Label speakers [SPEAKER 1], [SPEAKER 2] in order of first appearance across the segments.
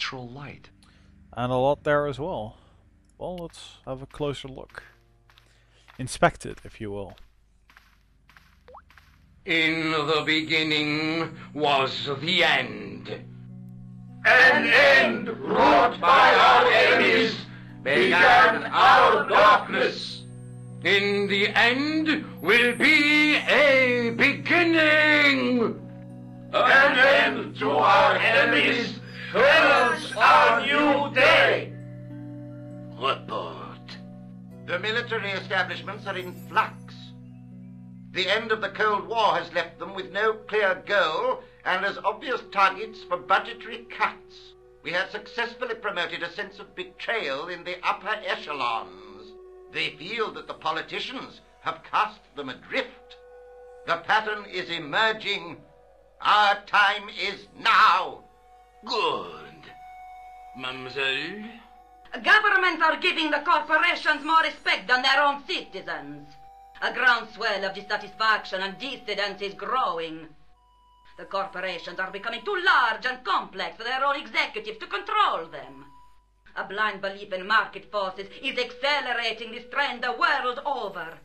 [SPEAKER 1] natural light.
[SPEAKER 2] And a lot there as well. Well, let's have a closer look. Inspect it, if you will.
[SPEAKER 3] In the beginning was the end.
[SPEAKER 4] An end wrought by our enemies began our darkness.
[SPEAKER 3] In the end will be a beginning.
[SPEAKER 4] An end to our enemies heralds our new day.
[SPEAKER 3] Report.
[SPEAKER 5] The military establishments are in flux. The end of the Cold War has left them with no clear goal and as obvious targets for budgetary cuts. We have successfully promoted a sense of betrayal in the upper echelons. They feel that the politicians have cast them adrift. The pattern is emerging. Our time is now.
[SPEAKER 3] Good. Mademoiselle?
[SPEAKER 6] Governments are giving the corporations more respect than their own citizens. A groundswell of dissatisfaction and dissidence is growing. The corporations are becoming too large and complex for their own executives to control them. A blind belief in market forces is accelerating this trend the world over.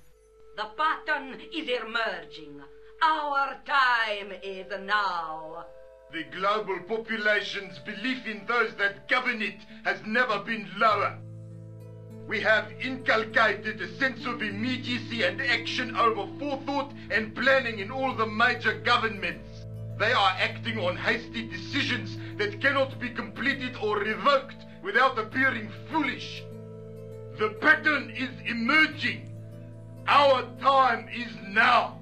[SPEAKER 6] The pattern is emerging. Our time is now.
[SPEAKER 4] The global population's belief in those that govern it has never been lower. We have inculcated a sense of immediacy and action over forethought and planning in all the major governments. They are acting on hasty decisions that cannot be completed or revoked without appearing foolish. The pattern is emerging. Our time is now.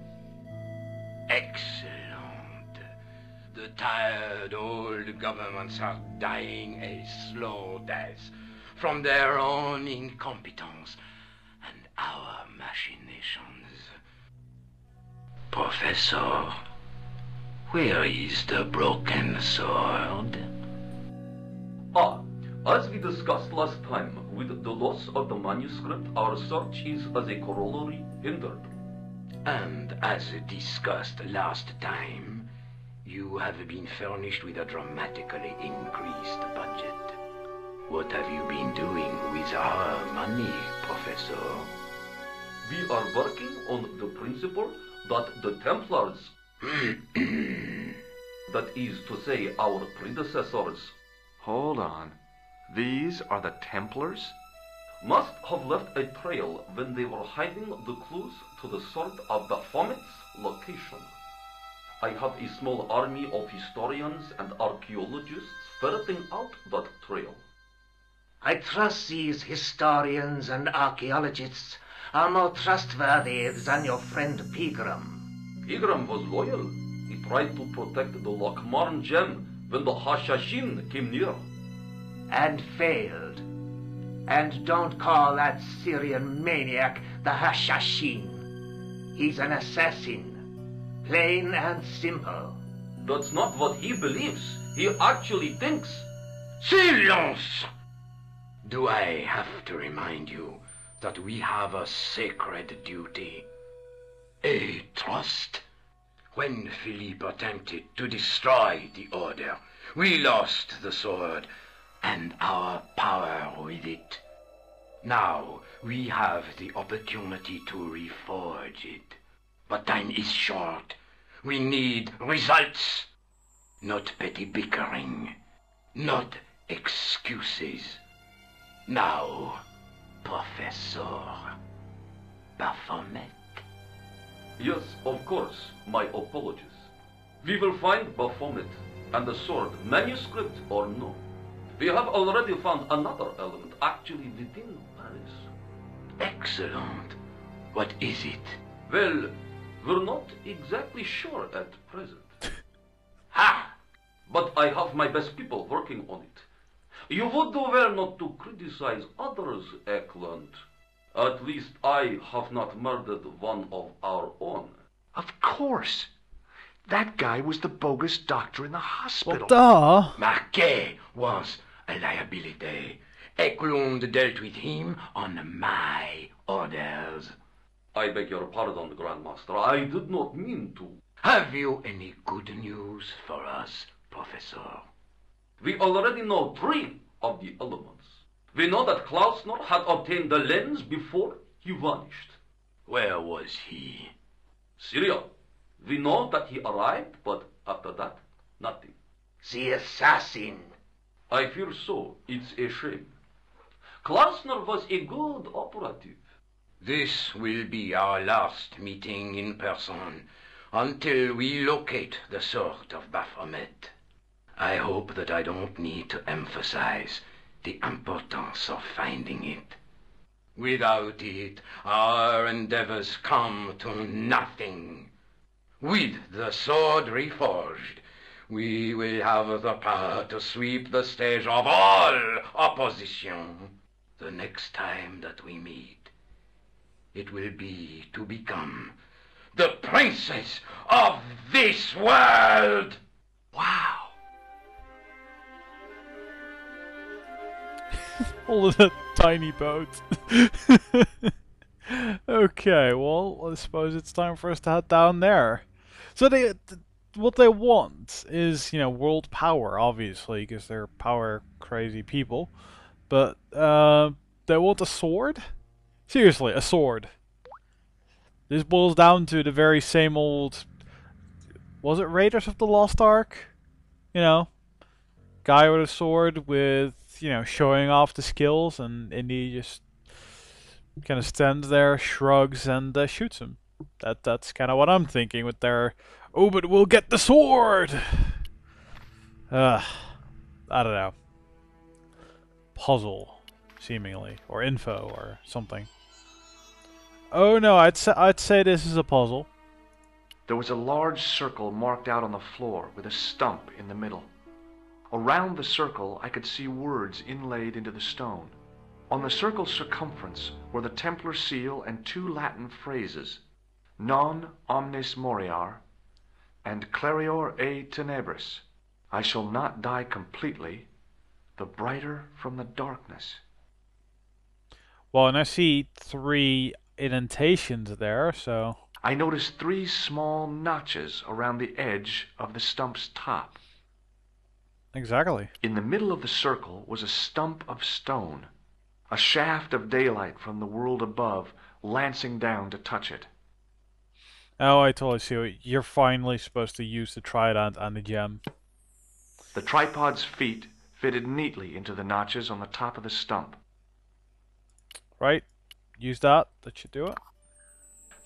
[SPEAKER 3] Excellent. The tired old governments are dying a slow death from their own incompetence and our machinations. Professor, where is the broken sword?
[SPEAKER 7] As we discussed last time, with the loss of the manuscript, our search is as a corollary hindered.
[SPEAKER 3] And as discussed last time, you have been furnished with a dramatically increased budget. What have you been doing with our money, Professor?
[SPEAKER 7] We are working on the principle that the Templars, that is to say our predecessors,
[SPEAKER 1] Hold on. These are the Templars?
[SPEAKER 7] must have left a trail when they were hiding the clues to the sword of Baphomet's location. I have a small army of historians and archaeologists ferreting out that trail.
[SPEAKER 5] I trust these historians and archaeologists are more trustworthy than your friend Pegram.
[SPEAKER 7] Pegram was loyal. He tried to protect the Lochmarn gem when the Hashashin came near.
[SPEAKER 5] And failed. And don't call that Syrian maniac the Hashashin. He's an assassin. Plain and simple.
[SPEAKER 7] That's not what he believes. He actually thinks.
[SPEAKER 3] Silence! Do I have to remind you that we have a sacred duty? A trust? When Philippe attempted to destroy the order, we lost the sword and our power with it. Now we have the opportunity to reforge it. But time is short. We need results. Not petty bickering. Not excuses. Now, Professor Baphomet.
[SPEAKER 7] Yes, of course, my apologies. We will find Baphomet and the sword, manuscript or no. We have already found another element actually within Paris.
[SPEAKER 3] Excellent. What is it?
[SPEAKER 7] Well, we're not exactly sure at present.
[SPEAKER 3] Ha!
[SPEAKER 7] But I have my best people working on it. You would do well not to criticize others, Eklund. At least I have not murdered one of our own.
[SPEAKER 1] Of course. That guy was the bogus doctor in the hospital.
[SPEAKER 2] Well, duh.
[SPEAKER 3] Marquet was a liability. Eklund dealt with him on my orders.
[SPEAKER 7] I beg your pardon, Grandmaster. I did not mean to.
[SPEAKER 3] Have you any good news for us, Professor?
[SPEAKER 7] We already know 3 of the elements. We know that Klausner had obtained the lens before he vanished.
[SPEAKER 3] Where was he?
[SPEAKER 7] Syria. We know that he arrived, but after that, nothing.
[SPEAKER 3] The assassin.
[SPEAKER 7] I fear so. It's a shame. Klausner was a good operative.
[SPEAKER 3] This will be our last meeting in person until we locate the sword of Baphomet. I hope that I don't need to emphasize the importance of finding it. Without it, our endeavors come to nothing. With the sword reforged, we will have the power to sweep the stage of all opposition. The next time that we meet, it will be to become the princess of this world. Wow.
[SPEAKER 2] All of that tiny boat. Okay, well, I suppose it's time for us to head down there. So what they want is, world power, obviously, because they're power crazy people. But they want a sword? Seriously, a sword. This boils down to the very same old... Was it Raiders of the Lost Ark? Guy with a sword with, showing off the skills, and Indy just kind of stands there, shrugs, and shoots him. That's kind of what I'm thinking with their, oh, but we'll get the sword! I don't know. Puzzle, seemingly, or info, or something. Oh no, I'd say this is a puzzle.
[SPEAKER 1] There was a large circle marked out on the floor with a stump in the middle. Around the circle, I could see words inlaid into the stone. On the circle's circumference were the Templar seal and 2 Latin phrases, Non omnis moriar and Clarior e tenebris. I shall not die completely, the brighter from the darkness.
[SPEAKER 2] Well, and I see 3 indentations there, so...
[SPEAKER 1] I noticed 3 small notches around the edge of the stump's top.
[SPEAKER 2] Exactly.
[SPEAKER 1] In the middle of the circle was a stump of stone, a shaft of daylight from the world above lancing down to touch it.
[SPEAKER 2] Oh, I totally see what you're finally supposed to use the trident and the gem.
[SPEAKER 1] The tripod's feet fitted neatly into the notches on the top of the stump.
[SPEAKER 2] Right, use that should do it.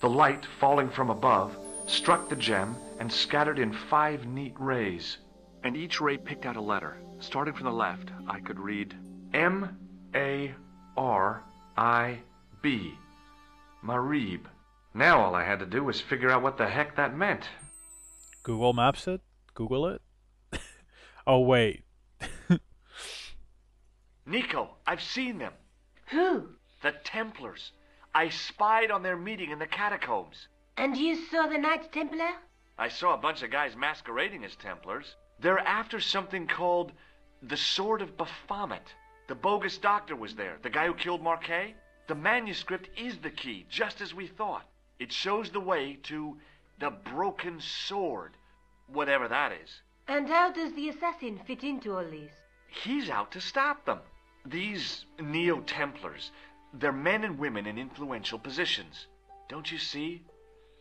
[SPEAKER 1] The light falling from above struck the gem and scattered in 5 neat rays. And each ray picked out a letter. Starting from the left, I could read M-A-R-I-B. Marib. Now all I had to do was figure out what the heck that meant.
[SPEAKER 2] Google Maps it? Google it? Oh, wait.
[SPEAKER 1] Nico, I've seen them.
[SPEAKER 8] Who?
[SPEAKER 1] The Templars. I spied on their meeting in the catacombs.
[SPEAKER 8] And you saw the Knights Templar?
[SPEAKER 1] I saw a bunch of guys masquerading as Templars. They're after something called the Sword of Baphomet. The bogus doctor was there, the guy who killed Marquet. The manuscript is the key, just as we thought. It shows the way to the broken sword, whatever that is.
[SPEAKER 8] And how does the assassin fit into all this?
[SPEAKER 1] He's out to stop them. These neotemplars, they're men and women in influential positions. Don't you see?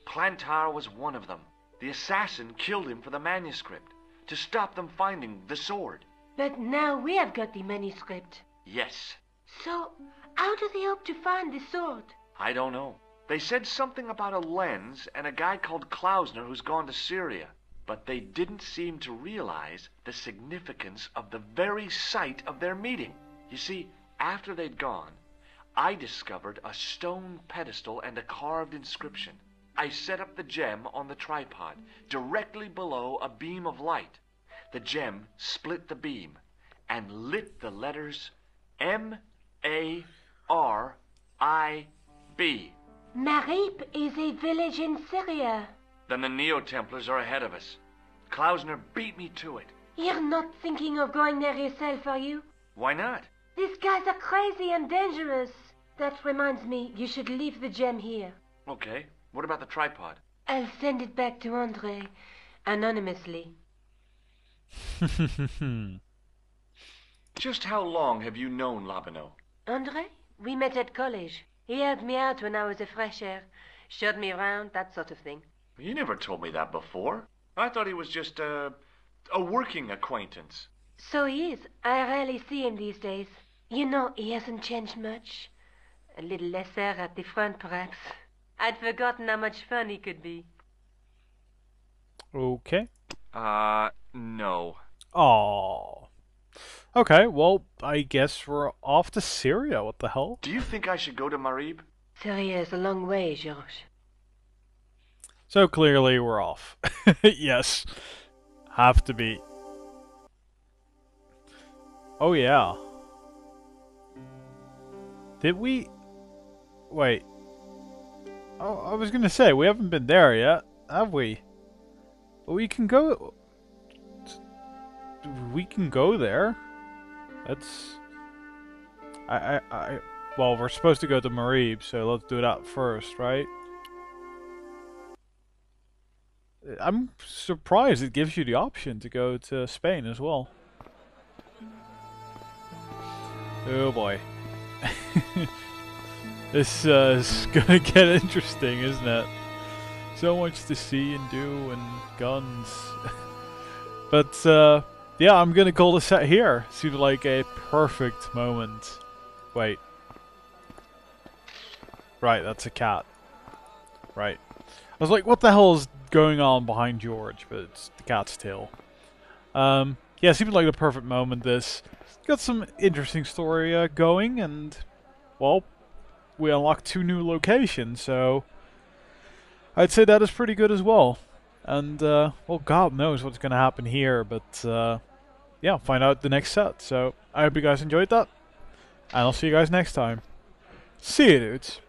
[SPEAKER 1] Plantar was one of them. The assassin killed him for the manuscript, to stop them finding the sword.
[SPEAKER 8] But now we have got the manuscript.
[SPEAKER 1] Yes.
[SPEAKER 8] So, how do they hope to find the sword?
[SPEAKER 1] I don't know. They said something about a lens and a guy called Klausner who's gone to Syria. But they didn't seem to realize the significance of the very site of their meeting. You see, after they'd gone, I discovered a stone pedestal and a carved inscription. I set up the gem on the tripod, directly below a beam of light. The gem split the beam and lit the letters M-A-R-I-B.
[SPEAKER 8] Marib is a village in Syria.
[SPEAKER 1] Then the Neo-Templars are ahead of us. Klausner beat me to it.
[SPEAKER 8] You're not thinking of going there yourself, are you?
[SPEAKER 1] Why not?
[SPEAKER 8] These guys are crazy and dangerous. That reminds me, you should leave the gem here.
[SPEAKER 1] Okay. What about the tripod?
[SPEAKER 8] I'll send it back to Andre, anonymously.
[SPEAKER 1] Just how long have you known Labino?
[SPEAKER 8] Andre? We met at college. He helped me out when I was a fresh air. Showed me around, that sort of thing.
[SPEAKER 1] You never told me that before. I thought he was just a working acquaintance.
[SPEAKER 8] So he is. I rarely see him these days. You know, he hasn't changed much. A little less air at the front, perhaps. I'd forgotten how much fun he could be.
[SPEAKER 2] Okay.
[SPEAKER 1] No.
[SPEAKER 2] Oh. Okay, well, I guess we're off to Syria. What the hell?
[SPEAKER 1] Do you think I should go to Marib?
[SPEAKER 8] Syria is a long way, Georges.
[SPEAKER 2] So clearly we're off. Yes. Have to be. Oh yeah. Did we... Wait. Oh, I was gonna say, we haven't been there yet, have we? We can go... We can go there. That's... Well, we're supposed to go to Marib, so let's do that first, right? I'm surprised it gives you the option to go to Spain as well. Oh boy. This is gonna get interesting, isn't it? So much to see and do and guns. But yeah, I'm gonna call the set here. Seemed like a perfect moment. Wait. Right, that's a cat. Right. I was like, what the hell is going on behind George? But it's the cat's tail. Yeah, seemed like the perfect moment. This got some interesting story going, and well, we unlocked 2 new locations, so I'd say that is pretty good as well. And well, God knows what's gonna happen here, but yeah, find out the next set. So I hope you guys enjoyed that, and I'll see you guys next time. See you, dudes.